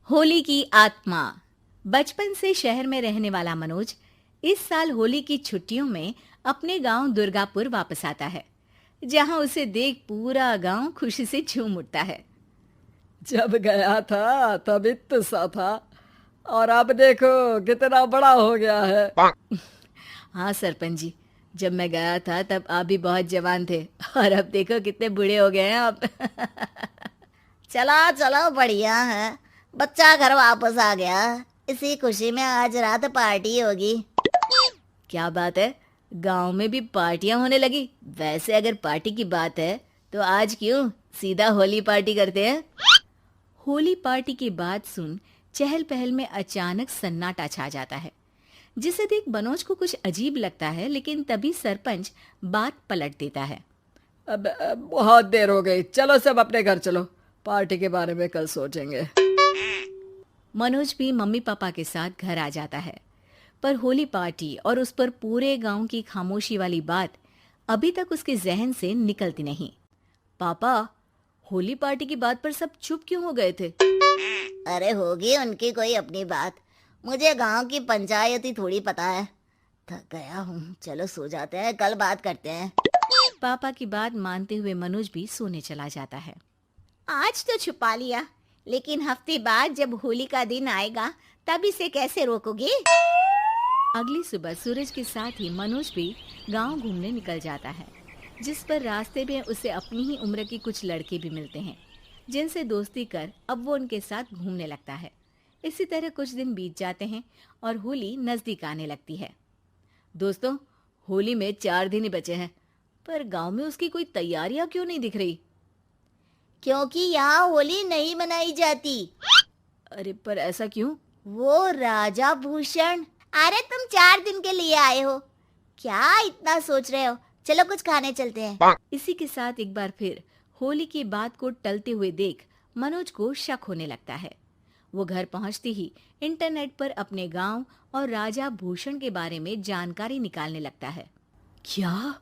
होली की आत्मा। बचपन से शहर में रहने वाला मनोज इस साल होली की छुट्टियों में अपने गांव दुर्गापुर वापस आता है, जहां उसे देख पूरा गांव खुशी से झूम उठता है। जब गया था तब इतना सा था और अब देखो कितना बड़ा हो गया है। हाँ सरपंच जी, जब मैं गया था तब आप भी बहुत जवान थे और अब देखो कितने बूढ़े हो गए हैं आप। चलो चलो बढ़िया है। बच्चा घर वापस आ गया। इसी खुशी में आज रात पार्टी होगी। क्या बात है, गांव में भी पार्टियां होने लगी। वैसे अगर पार्टी की बात है तो आज क्यों सीधा होली पार्टी करते हैं। होली पार्टी की बात सुन चहल पहल में अचानक सन्नाटा छा जाता है, जिसे देख मनोज को कुछ अजीब लगता है। लेकिन तभी सरपंच बात पलट देता है। अब बहुत देर हो गई, चलो सब अपने घर चलो, पार्टी के बारे में कल सोचेंगे। मनोज भी मम्मी पापा के साथ घर आ जाता है, पर होली पार्टी और उस पर पूरे गांव की खामोशी वाली बात अभी तक उसके जहन से निकलती नहीं। पापा, होली पार्टी की बात पर सब चुप क्यों हो गए थे? अरे होगी उनकी कोई अपनी बात। मुझे गांव की पंचायती थोड़ी पता है। थक गया हूँ, चलो सो जाते हैं, कल बात करते हैं। पापा की बात मानते हुए मनोज भी सोने चला जाता है। आज तो छुपा लिया, लेकिन हफ्ते बाद जब होली का दिन आएगा तब इसे कैसे रोकोगे? अगली सुबह सूरज के साथ ही मनोज भी गांव घूमने निकल जाता है, जिस पर रास्ते में उसे अपनी ही उम्र के कुछ लड़के भी मिलते हैं, जिनसे दोस्ती कर अब वो उनके साथ घूमने लगता है। इसी तरह कुछ दिन बीत जाते हैं और होली नजदीक आने लगती है। दोस्तों, होली में 4 दिन ही बचे हैं, पर गांव में उसकी कोई तैयारियां क्यों नहीं दिख रही? क्योंकि यहाँ होली नहीं मनाई जाती। अरे पर ऐसा क्यों? वो राजा भूषण। अरे तुम 4 दिन के लिए आए हो, क्या इतना सोच रहे हो? चलो कुछ खाने चलते हैं। इसी के साथ एक बार फिर होली की बात को टलते हुए देख मनोज को शक होने लगता है। वो घर पहुंचते ही इंटरनेट पर अपने गांव और राजा भूषण के बारे में जानकारी निकालने लगता है। क्या?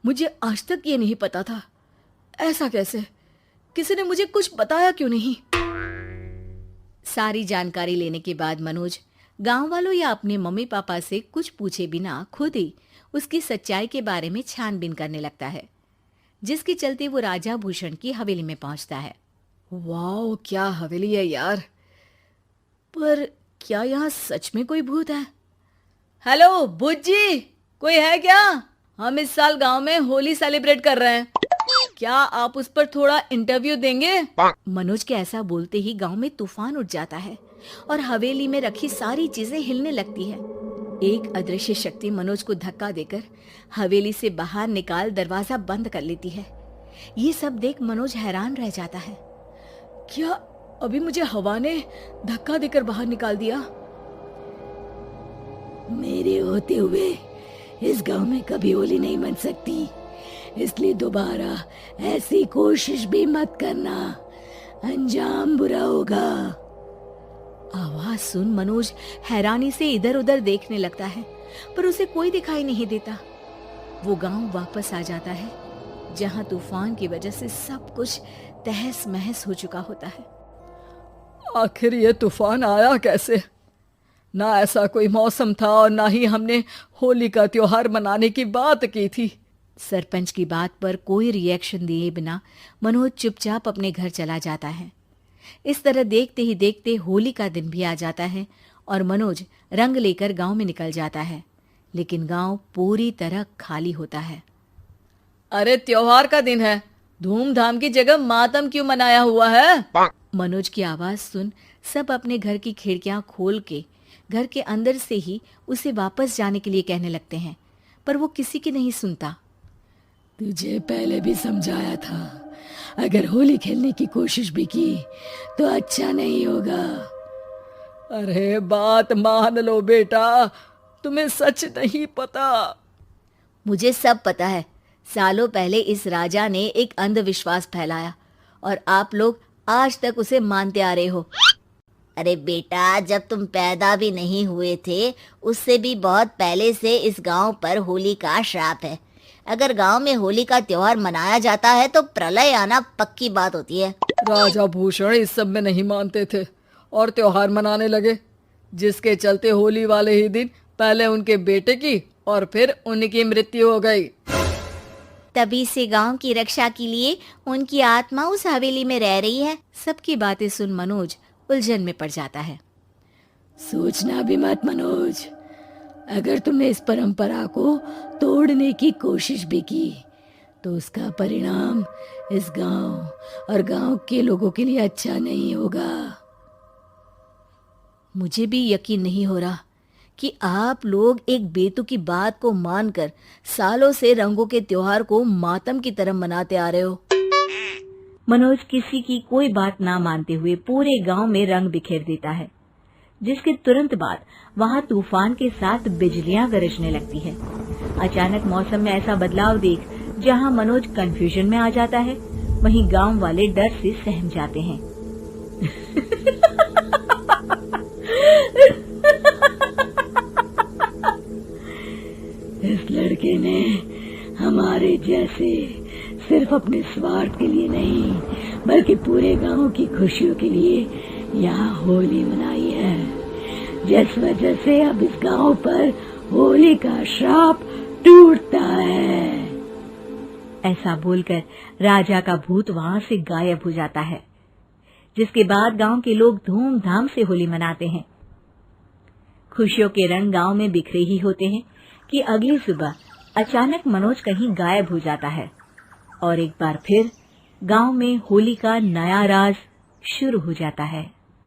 मुझे आज तक ये नहीं पता था। ऐसा कैसे? किसी ने मुझे कुछ बताया क्यों नहीं? सारी जानकारी लेने के बाद मनोज गांव वालों या अपने मम्मी पापा से कुछ पूछे बिना खुद ही उसकी सच्चाई के बारे में छानबीन करने लगता है, जिसके चलते वो राजा भूषण की हवेली में पहुंचता है। वाह, क्या हवेली है यार। पर क्या यहाँ सच में कोई भूत है? हेलो भूत जी, कोई है क्या? हम इस साल गांव में होली सेलिब्रेट कर रहे हैं, क्या आप उस पर थोड़ा इंटरव्यू देंगे? मनोज के ऐसा बोलते ही गांव में तूफान उठ जाता है और हवेली में रखी सारी चीजें हिलने लगती है। एक अदृश्य शक्ति मनोज को धक्का देकर हवेली से बाहर निकाल दरवाजा बंद कर लेती है। ये सब देख मनोज हैरान रह जाता है। क्या अभी मुझे हवा ने धक्का देकर बाहर निकाल दिया? मेरे होते हुए इस गांव में कभी होली नहीं मन सकती, इसलिए दोबारा ऐसी कोशिश भी मत करना, अंजाम बुरा होगा। आवाज सुन मनोज हैरानी से इधर उधर देखने लगता है, पर उसे कोई दिखाई नहीं देता। वो गांव वापस आ जाता है, जहां तूफान की वजह से सब कुछ तहस महस हो चुका होता है। आखिर ये तूफान आया कैसे? ना ऐसा कोई मौसम था और ना ही हमने होली का त्योहार मनाने की बात की थी। सरपंच की बात पर कोई रिएक्शन दिए बिना मनोज चुपचाप अपने घर चला जाता है। इस तरह देखते ही देखते होली का दिन भी आ जाता है और मनोज रंग लेकर गांव में निकल जाता है, लेकिन गांव पूरी तरह खाली होता है। अरे त्योहार का दिन है, धूमधाम की जगह मातम क्यों मनाया हुआ है? मनोज की आवाज सुन सब अपने घर की खिड़कियां खोल के घर के अंदर से ही उसे वापस जाने के लिए कहने लगते हैं, पर वो किसी की नहीं सुनता। तुझे पहले भी समझाया था, अगर होली खेलने की कोशिश भी की तो अच्छा नहीं होगा। अरे बात मान लो बेटा, तुम्हें सच नहीं पता। मुझे सब पता है। सालों पहले इस राजा ने एक अंधविश्वास फैलाया और आप लोग आज तक उसे मानते आ रहे हो। अरे बेटा, जब तुम पैदा भी नहीं हुए थे उससे भी बहुत पहले से इस गांव पर होली का श्राप है। अगर गांव में होली का त्योहार मनाया जाता है तो प्रलय आना पक्की बात होती है। राजा भूषण इस सब में नहीं मानते थे और त्योहार मनाने लगे, जिसके चलते होली वाले ही दिन पहले उनके बेटे की और फिर उनकी मृत्यु हो गई। तभी से गांव की रक्षा के लिए उनकी आत्मा उस हवेली में रह रही है। सबकी बातें सुन मनोज उलझन में पड़ जाता है। सोचना भी मत मनोज, अगर तुमने इस परंपरा को तोड़ने की कोशिश भी की तो उसका परिणाम इस गांव और गांव के लोगों के लिए अच्छा नहीं होगा। मुझे भी यकीन नहीं हो रहा कि आप लोग एक बेतुकी बात को मानकर सालों से रंगों के त्योहार को मातम की तरह मनाते आ रहे हो। मनोज किसी की कोई बात ना मानते हुए पूरे गांव में रंग बिखेर देता है, जिसके तुरंत बाद वहां तूफान के साथ बिजलियां गरजने लगती है। अचानक मौसम में ऐसा बदलाव देख जहां मनोज कंफ्यूजन में आ जाता है, वहीं गांव वाले डर से सहम जाते हैं। इस लड़के ने हमारे जैसे सिर्फ अपने स्वार्थ के लिए नहीं बल्कि पूरे गांव की खुशियों के लिए यहाँ होली मनाई है, जिस वजह से अब इस गांव पर होली का श्राप टूटता है। ऐसा बोलकर राजा का भूत वहां से गायब हो जाता है, जिसके बाद गांव के लोग धूमधाम से होली मनाते हैं। खुशियों के रंग गांव में बिखरे ही होते हैं कि अगली सुबह अचानक मनोज कहीं गायब हो जाता है और एक बार फिर गांव में होली का नया राज शुरू हो जाता है।